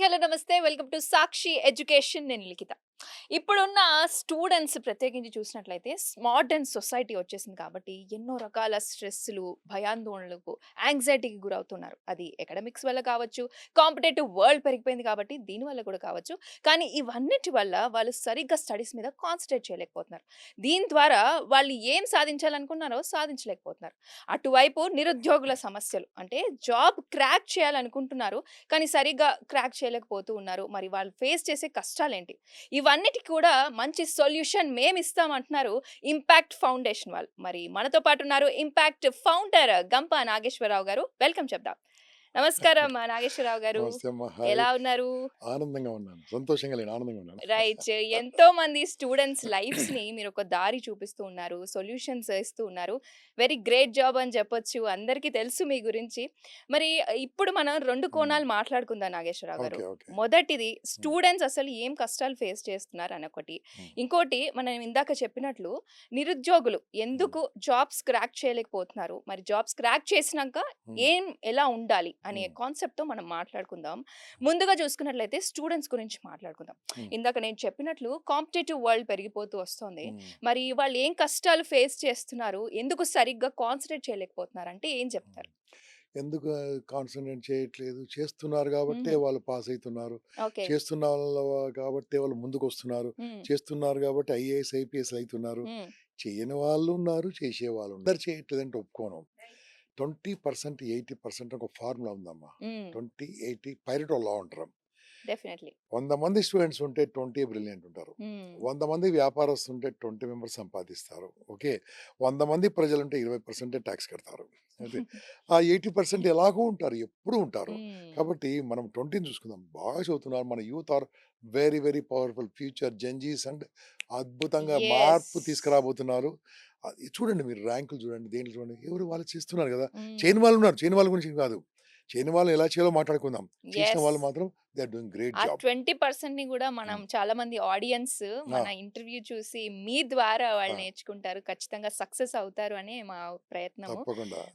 Hello నమస్తే. Welcome to Sakshi education. నేను లిఖిత. ఇప్పుడున్న స్టూడెంట్స్ ప్రత్యేకించి చూసినట్లయితే మోడర్న్ సొసైటీ వచ్చేసింది కాబట్టి ఎన్నో రకాల స్ట్రెస్‌లు, భయాందోళనలకు, యాంగ్జైటీకి గురవుతున్నారు. అది అకాడెమిక్స్ వల్ల కావచ్చు, కాంపిటీటివ్ వరల్డ్ పెరిగిపోయింది కాబట్టి దీనివల్ల కూడా కావచ్చు. కానీ ఇవన్నిటి వల్ల వాళ్ళు సరిగ్గా స్టడీస్ మీద కాన్సంట్రేట్ చేయలేకపోతున్నారు. దీని ద్వారా వాళ్ళు ఏం సాధించాలనుకున్నారో సాధించలేకపోతున్నారు. అటువైపు నిరుద్యోగుల సమస్యలు అంటే జాబ్ క్రాక్ చేయాలనుకుంటున్నారు. కానీ సరిగ్గా క్రాక్ చేయలేకపోతూ ఉన్నారు. మరి వాళ్ళు ఫేస్ చేసే కష్టాలేంటి? ఇవన్నిటికి కూడా మంచి సొల్యూషన్ మేమిస్తాం అంటున్నారు ఇంపాక్ట్ ఫౌండేషన్ వాళ్ళు. మరి మనతో పాటు ఉన్నారు ఇంపాక్ట్ ఫౌండర్ గంప నాగేశ్వరరావు గారు. వెల్కమ్ చెప్దాం. నమస్కారం నాగేశ్వరరావు గారు. నమస్తే అమ్మ. హాయ్. ఎలా ఉన్నారు? ఆనందంగా ఉన్నాను. సంతోషంగా లేను. ఆనందంగా ఉన్నాను. రైట్. ఎంతో మంది స్టూడెంట్స్ లైఫ్స్‌ని మీరొక దారి చూపిస్తూ ఉన్నారు. సొల్యూషన్స్ ఇస్తూ ఉన్నారు. వెరీ గ్రేట్ జాబ్ అని చెప్పొచ్చు. అందరికీ తెలుసు మీ గురించి. మరి ఇప్పుడు మనం 2 హ్మ్. కోణాలు మాట్లాడుకుందాం నాగేశ్వరరావు గారు. ఓకే. ఓకే. మొదటిది హ్మ్. స్టూడెంట్స్ అసలు ఏం కష్టాలు ఫేస్ చేస్తున్నారు అనొకటి. హ్మ్. ఇంకోటి మనం ఇందాక చెప్పినట్లు నిరుద్యోగులు హ్మ్. ఎందుకు జాబ్స్ క్రాక్ చేయలేకపోతున్నారు? మరి జాబ్స్ క్రాక్ చేసినంక హ్మ్. ఎలా ఉండాలి అనే హ్మ్. కాన్సెప్ట్‌తో మనం మాట్లాడుకుందాం. ముందుగా చూసుకున్నట్లయితే స్టూడెంట్స్ గురించి మాట్లాడుకుందాం. హ్మ్. ఇందాక నేను చెప్పినట్లు కాంపిటీటివ్ వరల్డ్ పెరిగిపోతూ వస్తోంది. హ్మ్. మరి వాళ్ళు ఏం కష్టాలు ఫేస్ చేస్తున్నారు? ఎందుకు సరిగ్గా కాన్సంట్రేట్ చేయలేకపోతున్నారు అంటే ఏం హ్మ్. చెప్తారు? ఎందుకు కాన్సంట్రేట్ చేయట్లేదు? చేస్తున్నారు గాబట్టే హుహు. వాళ్ళు పాస్ అయితున్నారు. ఓకే. చేస్తున్న వాళ్ళు కాబట్టే వాళ్ళు ముందుకొస్తున్నారు. హ్మ్. చేస్తున్నారు గాబట్టి ఐఏఎస్, ఐపీఎస్‌లు అయితున్నారు. హ్మ్. చేయని వాళ్ళున్నారు. చేసేవాళ్ళున్నారు. అందరు చేయట్లేదంటే ఒప్పుకోను. 20%, 80% ఒక ఫార్ములా ఉందమ్మా. హ్మ్. 20, 80 పైరెటో లా అంటారు. డెఫినైట్‌లీ. 100 మంది స్టూడెంట్స్ ఉంటే 20 బ్రిలియంట్ ఉంటారు. హ్మ్. 100 మంది వ్యాపారస్తుంటే 20 మెంబర్స్ సంపాదిస్తారు. ఓకే. 100 మంది ప్రజలుంటే 20% టాక్స్ కడతారు. అయితే ఆ 80% ఎలాగో ఉంటారు. ఎప్పుడూ ఉంటారు. హ్మ్. కాబట్టి మనం 20ని చూసుకుందాం. బాగా చదువుతున్నారు. మన youth are very, very powerful future Gen Zs and అద్భుతంగా యెస్. మార్పు తీసుకురాబోతున్నారు. చూడండి మీరు ర్యాంకులు చూడండి. దేంట్లో చూడండి. ఎవరు వాళ్ళు చేస్తున్నారు గదా! హ్మ్. చేయని వాళ్ళున్నారు. చేయని వాళ్ళ గురించి కాదు. చేయని వాళ్ళు ఎలా చేయాలో మాట్లాడుకుందాం. చేసిన యెస్. వాళ్ళు మాత్రం దే ఆర్ డూయింగ్ గ్రేట్ ఆ జాబ్. 20%ని గూడా మనం హ్మ్. చాలా మంది ఆడియన్స్ ఆ! మన ఇంటర్వ్యూ చూసి మీ ద్వారా ఆ! వాళ్ళు నేర్చుకుంటారు. ఖచ్చితంగా సక్సెస్ అవుతారు అనే మా ప్రయత్నము. తప్పకుండా.